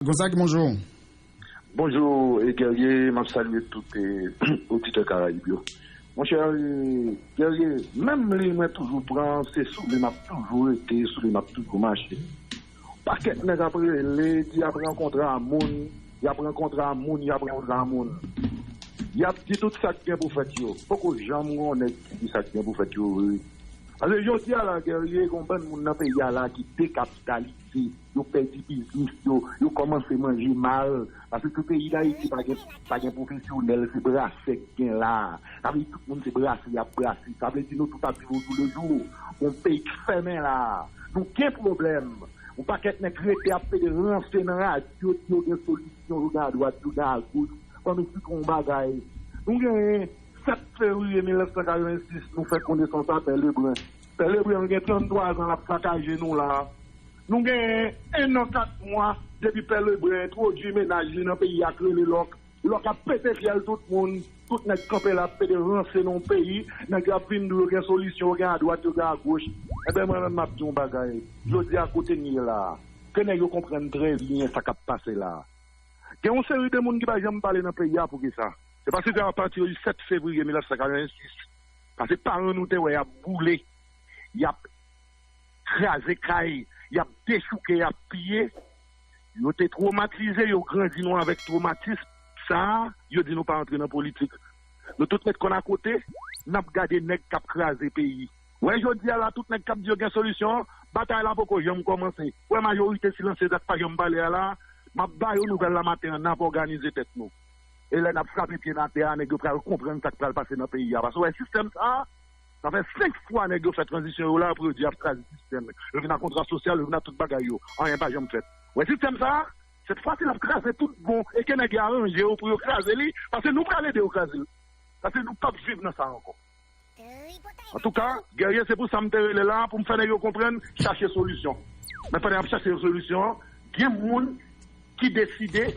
Gonzague, bonjour. Bonjour, et guerrier, je salue tous les auditeurs caraïbes. Mon cher guerrier, même les mains toujours prendre, c'est sous les maps toujours été, sous les maps toujours marché. Parce que nous avons les, il y a rencontré un monde, il y a rencontré un monde, il y a rencontré un monde. Il y a dit tout ça qui est pour faire. Pourquoi jamais on est dit ça qui est pour faire? Parce que je dis à la guerrier, combien de monde dans le pays là qui décapitalisé, ils perdent du business, ils commencent à manger mal. Parce que le pays là, il n'y a pas de professionnel, c'est brassé qui est là. Ça veut dire tout le monde c'est brassé, il y a brassé. Ça veut dire nous tout à fait tous les jours. On paye fermé là. Donc, quel problème? On ne peut pas être créé à faire des renseignements dans la radio, il y a des solutions à droite, à gauche. Comme si on bagaille. Donc, 7 février 1986, nous faisons connaissance à Père Lebrun. Père Lebrun a 33 ans à saccager nous là. Nous avons 1 an 4 mois depuis Père Lebrun introduit ménage dans le pays à créer les locs. Il a pété fiel tout le monde. Tout le monde campé là, fait des renseignements dans le pays. Nous avons une solution à droite, à gauche. Eh bien, moi, je dis un bagage. Je dis à côté de là. Que nous comprenons très bien ce qui a passé là. Il y a une série de gens qui ne vont jamais parler dans le pays pour ça. C'est parce que c'est à partir du 7 février 1986. Parce que par nous, il a boulé, il a crasé caille, il a déchouqué, il a pillé. Il a été traumatisé, il a grandi nous avec traumatisme. Ça, il a dit nous pas entrer dans la politique. Nous tout mettre qu'on a côté, nous avons gardé les gens qui ont crasé le pays. Ouais, je dis à la toute les gens qui ont une solution, bataille là pour que j'aime commencer. Ouais, majorité silencieuse, pas j'aime parler là. Ma baille aux nouvelles la matin, n'a pas organisé tête nous. Et là, n'a frappé pied dans la terre, n'a pas comprendre ce qui va passer dans le pays. Parce que le système, ça fait 5 fois n'a fait transition là pour dire après le système. Le vient contrat social, le vient tout bagaille. Rien pas jamais fait. Ouais, système ça, cette fois, il a crasé tout bon et qu'il n'a pas arrangé pour craser lui, parce que nous parlons de craser. Parce que nous ne pouvons pas vivre dans ça encore. En tout cas, guerrier, c'est pour ça que je suis là, pour me faire comprendre, chercher solution. Mais pendant que chercher solution, il y a des gens qui décident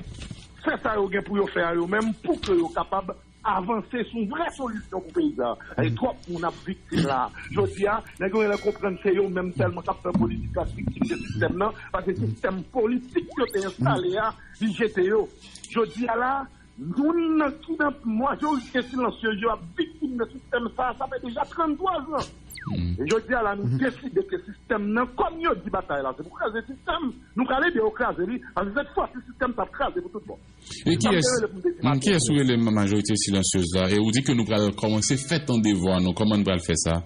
faire ça pour faire eux-mêmes pour qu'ils soient capables d'avancer sur une vraie solution pour le pays. Et trop, on a victime là. Je dis, les gens comprennent que c'est eux-mêmes tellement qu'ils font politique à victime de système là, parce que le système politique qui est installé là, il jette eux. Je dis là, nous, moi, je suis silencieux, je suis victime de système ça fait déjà 33 ans. Et je dis à la, nous décidons que le système, comme nous dit bataille là, c'est pour craser le système, nous allons décraser, parce que cette fois, le système t'a crasé pour tout le monde. Et qui est sur les majorités silencieuses là? Et vous dites que nous allons commencer, faites un devoir, nous, comment nous allons faire ça?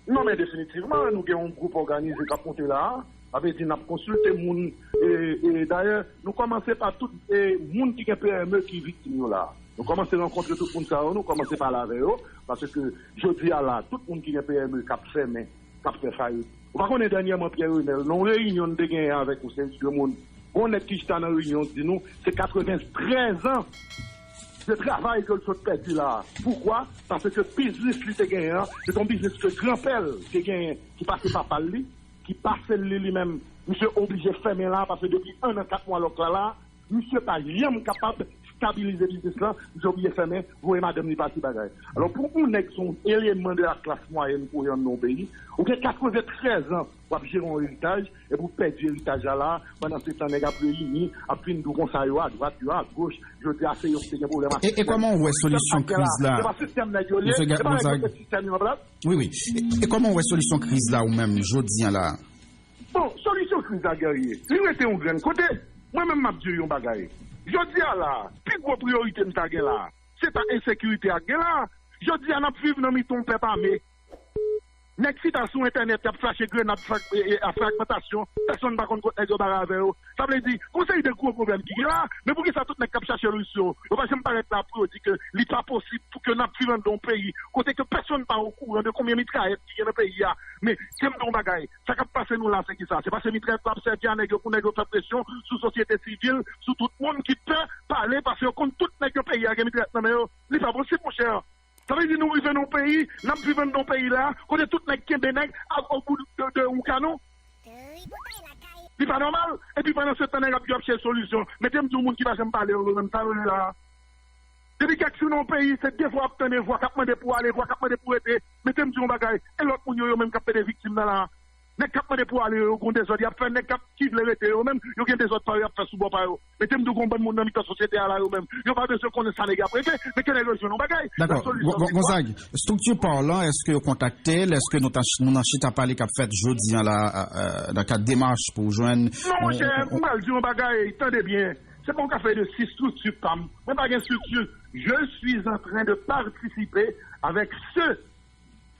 Non, mais définitivement, nous avons un groupe organisé qui a monté là, avec dit, nous avons consulté les gens, et d'ailleurs, nous commençons par tous les gens qui ont PME qui sont victimes là. Nous commençons à rencontrer tout le monde, nous commençons par la avec eux, parce que je dis à là, tout le monde qui a PME, qui a fait main, qui a fait faillite. Vous voyez, dernièrement, Pierre Runel, nous réunion de gagner avec vous, c'est le monde. On est qui est dans la réunion, dit nous, c'est 93 ans de travail que le perdu là. Pourquoi? Parce que le business qui est gagné, c'est un business que grand-père qui passe par lui, qui passe lui-même, monsieur obligé de fermer là, parce que depuis 1 an, 4 mois, là, monsieur pas jamais capable stabiliser le business là, j'ai oublié de fermer, vous voyez madame n'est pas si bagaille. Alors pour nous, nous sommes éléments de la classe moyenne pour nos pays, on a 93 ans pour gérer un héritage, et pour perdre l'héritage là, pendant ce temps, nous avons réuni, après nous avons ça à droite, à gauche, je dis assez, c'est un problème. Et comment on voit solution crise là? Oui, oui. Et comment on voit solution crise là, ou même, je dis là? Bon, solution crise là, guerrier. Lui, était un grand côté. Moi-même, je dis un bagaille. Je dis à la, plus grosse priorité de ta là, c'est pas insécurité à là. Je dis à la, vivre dans ton peuple armé. N'excitation sur Internet, a flashé grenade à fragmentation, personne ne va contre les barres avec eux. Ça veut dire, conseil de gros problèmes qui est là, mais pour que ça tout n'est pas chercher solution. On va jamais paraître là pour dire que n'est pas possible pour que nous vivions dans le pays, côté que personne n'est au courant de combien de mitraillettes qui est dans le pays. Mais, qu'est-ce qu'on bagaille? Ça qui passe nous là, c'est qui ça? C'est parce que mitraillettes pas servir à pour nous faire pression sur la société civile, sur tout le monde qui peut parler parce que contre tout le pays, il y a des mitraillettes dans le pays. C'est pas possible, mon cher. Ça veut dire nous vivons dans le pays, nous vivons dans le pays là, qu'on est tout les qui est au bout de un canon. C'est pas normal. Et puis pendant ce temps, nous avons cherché une solution. Mettez-moi tout le monde qui va jamais parler au même temps là. Depuis qu'il y a action dans le pays, c'est des fois obtenir voix, cap demander pour aller, voix, cap demander pour aider. Mettez-moi tout le bagage. Et l'autre monde, même cap des victimes là. Nek cap de pour aller au compte des autres, y a fait nek cap qui veut rester eux même, yo gen des autres par faire sous bon par eux. Mettez me bon bon monde dans la société là eux même. Yo pas besoin connaître ça les gars préfet, mais quelle est la solution bagaille? D'accord. Gonzague, structure parlant, est-ce que vous contactez, est-ce que nous n'en chita parlé qu'a fait jeudi là dans cadre démarche pour joindre non mon cher, on va dire bagaille, attendez bien. C'est pas un café de 6 structures comme moi pas une structure. Je suis en train de participer avec ceux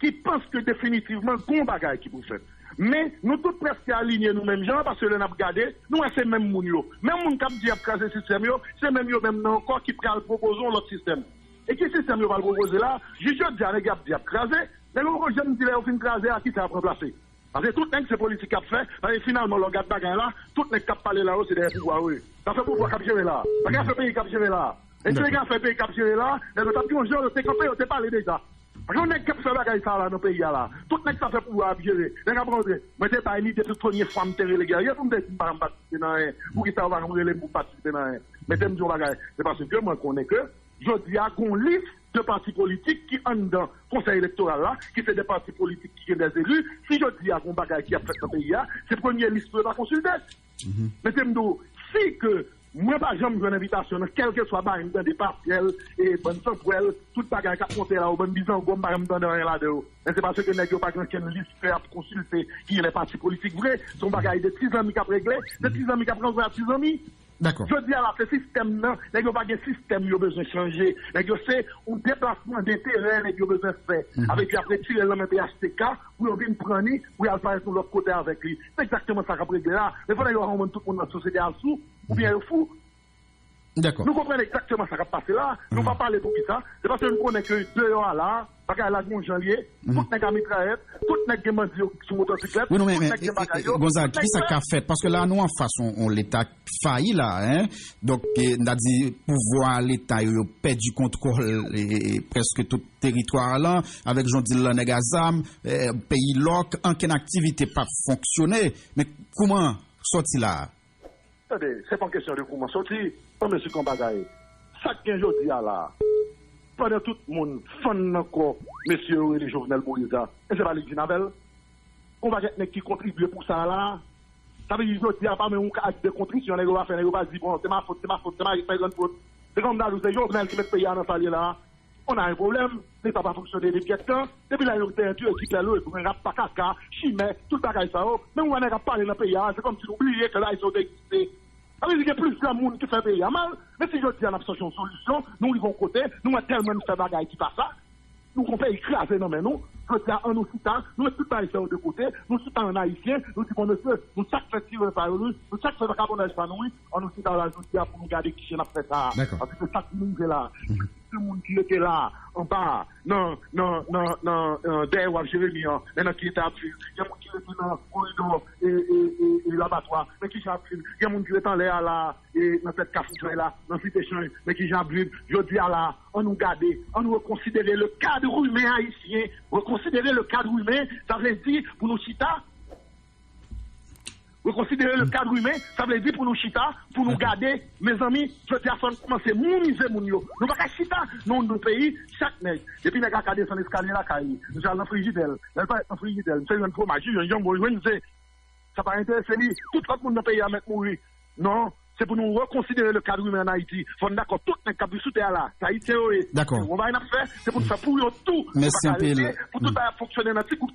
qui pensent que définitivement bon bagaille qui vous fait. Mais nous tous presque alignés nous-mêmes gens parce que nous avons regardé, nous c'est même moun yo. Même moun qui dit craser le système yo, c'est même yo même encore qui pral proposer l'autre système. Et qui système yo va proposer là, je dis à les gars dit craser, mais nous je me dis là au fin craser à qui ça va remplacer. Parce que tout le monde c'est politique a fait, parce que finalement le gars bagaille là, tout le monde qui parler là c'est des pouvoirs oui. Ça fait pouvoir capturer là. Ça fait pays capturer là. Et si les gars fait pays capturer là, les autres qui ont joué le campé, on te parlé déjà. Parce qu'on est capable de faire bagaille ça là dans le pays là. Tout le monde ça fait pouvoir gérer. Les gars prendre, moi c'est pas une idée de première fois me terrer les gars. Il y a tout le monde qui pas participer dans rien. Pour qui ça va nous pour participer dans rien. Mais t'aimes dire bagaille, c'est parce que moi connais que je dis à qu'on liste de partis politiques qui ont dans le conseil électoral là, qui c'est des partis politiques qui ont des élus. Si je dis à qu'on bagaille qui a fait dans le pays là, c'est première liste de la consulter. Mais t'aimes dire si que moi, par exemple, j'ai une invitation, quel que soit dans des partiels et bonne temporelle, tout bagaille qui a compté là, au bon disant, bon, je me donne rien là-dedans. Et c'est parce que nous n'avons pas une liste pour consulter qui est les partis politiques vrais, son bagaille de 6 amis qui a réglé, de 6 amis qui a pris 6 amis. D'accord. Je dis à la ce système là, nous n'avons pas de système, nous avons besoin de changer. Nous c'est un déplacement d'intérêt, nous avons besoin de faire. Avec après tirer le même PHTK, pour venir prendre, pour aller faire sur l'autre côté avec lui. C'est exactement ça qu'on a réglé là. Mais il faut que nous tout le monde dans la société en dessous, ou bien au fou. D'accord. Nous comprenons exactement ce qui a passé là. Nous ne pas parler pour qui ça. C'est parce que nous connaissons que 2 heures là, parce qu'à la janvier, tout n'est qu'à mitraillette, tout n'est qu'à mentir sur motocyclette. Oui, non, mais Gonzague, qui ça qu'a fait? Parce que là, nous, en face, on l'État failli là, hein. Donc, on a dit, pouvoir l'État, il a perdu contrôle presque tout le territoire là, avec Jean-Dil Lanegazam, pays loc, aucune activité pas fonctionner. Mais comment sortir là? Attendez, c'est pas une question de comment sortir. Pas monsieur Kombagaye. Ça qui est aujourd'hui là, pendant tout le monde, fan encore, monsieur et les Jovenel Moïse, et c'est pas les Ginabel. On va être qui contribue pour ça là. Ça veut dire que pas même un acte de contribution, les gars, les gars disent bon, c'est ma faute, c'est ma faute. C'est comme dans les Jovenel qui met le pays à notre là. On a un problème, l'État pas fonctionné depuis quelque temps. Depuis là, il y a un Dieu qui est là, et pour un rap pas caca, chimé, tout le bagage ça. Mais on n'a pas parlé dans le pays, c'est comme si on oubliait que là, ils sont existés. Ça veut dire qu'il y a plus de monde qui fait payer à mal. Mais si je dis à l'absorption de solution, nous, ils vont côté, nous, avons tellement de bagaille qui passe ça. Nous, on fait écraser, non, mais nous, je dis à un nous citant, nous, mettons tout ça de côté, nous citons un haïtien, nous disons, monsieur, nous, chaque fait tirer par lui, nous, chaque fait carbonage par nous, on nous citant la journée pour nous garder qui a fait ça. Parce que chaque monde est là. Tout le monde qui était là, en bas, non, derrière Jérémy, maintenant qui était à plus, il y a des gens qui étaient dans le corridor et l'abattoir, mais qui j'ai appris, il y a des gens qui étaient en l'air là, et dans cette cafouille là, dans cet échange, mais qui j'ai appris, je dis à là, on nous garde, on nous reconsidérer le cadre humain haïtien, reconsidérer le cadre humain, ça veut dire, pour nous citer, reconsidérer le cadre humain, ça veut dire pour nous chita, pour nous garder, mes amis, je dis à son commencer, mouniser moun yo. Nous pas chita, non, nos pays, chaque nègre. Depuis nègre a gardé son escalier là, nous allons en frigidelle. Elle pas en frigidelle, c'est un fromage, un jambon, ça va intéresser lui. Tout le monde dans le pays à mettre mourir. Non. C'est pour nous reconsidérer le cadre humain en Haïti. Il faut d'accord, tout le monde sous terre là. Haïti, d'accord. On va rien faire, c'est pour nous faire pourrir tout. Merci un peu. Pour tout fonctionner dans petit coup.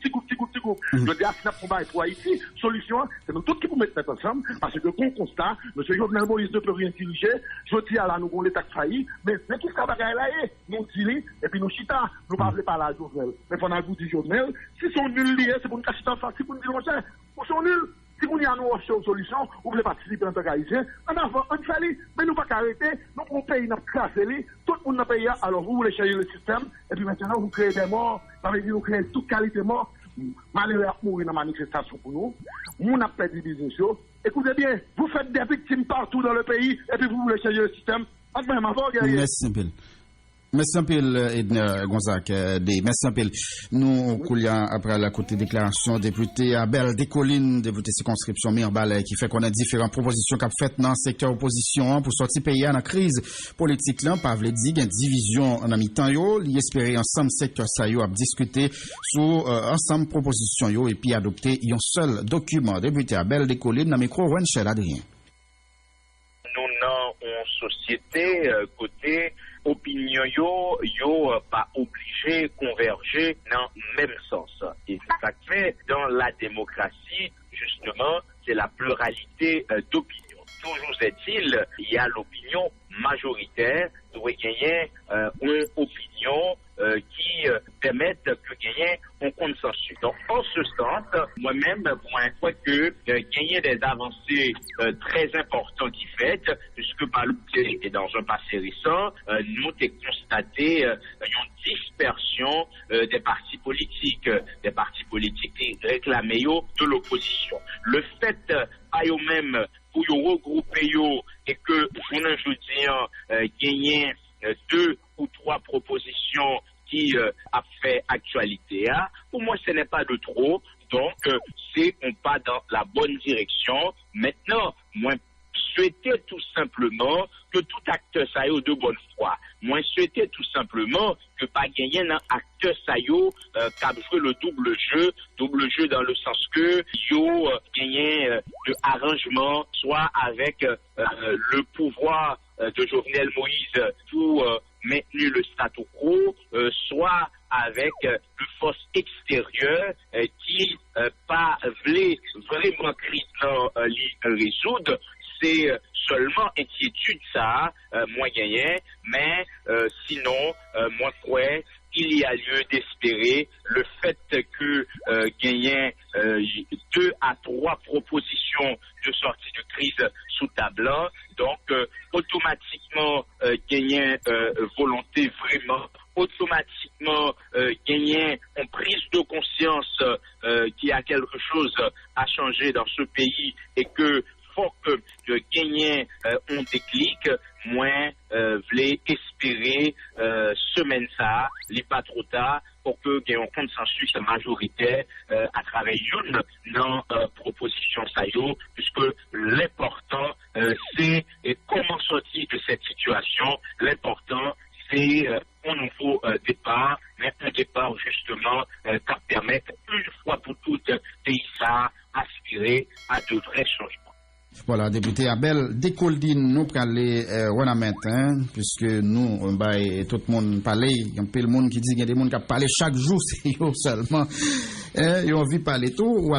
Je dis à Snap pour Haïti, solution, c'est nous tous qui pouvons mettre ensemble, parce que qu'on constate, M. Jovenel Moïse ne peut rien diriger. Je dis à la nous, on l'État failli, mais qui ça va gagner là, nous disons, et puis nous chita, nous ne parlons pas là, Jovenel. Mais pendant que vous dites Jovenel, si sont nuls liés, c'est pour nous cacher en face, si pour nous dire, ils sont nuls. Si vous y a une solution, vous voulez participer en tant qu'haïtien, en avant, on fait lui, mais nous ne pouvons pas arrêter, nous pouvons payer notre classe, tout le monde n'a payé, alors vous voulez changer le système, et puis maintenant vous créez des morts, ça veut dire vous créez toute qualité de mort, malheureux à mourir dans la manifestation pour nous, nous n'a perdu des business. Écoutez bien, vous faites des victimes partout dans le pays, et puis vous voulez changer le système, merci, Bill. Merci un peu, Edner Gonzague. Merci un peu. Nous, Koulia, après la côté déclaration, député Abel Descollines, député circonscription Mirbalais, qui fait qu'on a différentes propositions qu'a faites dans le secteur opposition pour sortir pays dans la crise politique là, pas vle dire une division en mi-temps yo, li espérer ensemble secteur ça yo a discuter sur ensemble proposition yo et puis adopter un seul document. Député Abel Descollines dans micro Wenchel Adrien. Nous avons une société côté opinion yo pas obligé converger dans le même sens. Et ça fait dans la démocratie, justement, c'est la pluralité d'opinions. Toujours est-il, il y a l'opinion majoritaire, doit gagner une opinion qui permette de gagner un consensus. Donc, en ce sens, moi-même, je crois que gagner des avancées très importantes qui fait, puisque par le et dans un passé récent, nous avons constaté une dispersion des partis politiques qui réclamaient de l'opposition. Le fait, à eux-mêmes, pour regrouper et que, je dis, gagner 2 ou 3 propositions qui a fait actualité. Pour moi, ce n'est pas de trop. Donc, c'est on pas dans la bonne direction. Maintenant, moi, souhaitais tout simplement que tout acteur ça ait de bonne foi. Moi, souhaitais tout simplement que pas gagner un acteur ça ait qu'a joué le double jeu dans le sens que yo gagné de arrangement soit avec le pouvoir de Jovenel Moïse pour maintenir le statu quo, soit avec une force extérieure qui pas voulait vraiment résoudre. C'est seulement inquiétude ça, moi gagné, mais sinon, moi crois il y a lieu d'espérer le fait que gagner 2 à 3 propositions de sortie de crise sous table, donc automatiquement gagner volonté vraiment, automatiquement gagner une prise de conscience qu'il y a quelque chose à changer dans ce pays et que faut que gagner on déclic, moins voulait espérer semaine ça, les pas trop tard, pour que gagne un consensus majoritaire à travers une dans proposition ça puisque l'important c'est comment sortir de cette situation. L'important c'est un nouveau départ, mais un départ justement qui permette une fois pour toutes pays ça aspirer à de vrais changements. Voilà, député Abel Descollines, nous parler puisque nous, tout le monde parle, il y a un peu de monde qui dit qu'il y a des gens qui parlent chaque jour, c'est eux seulement, et on vit parler tout.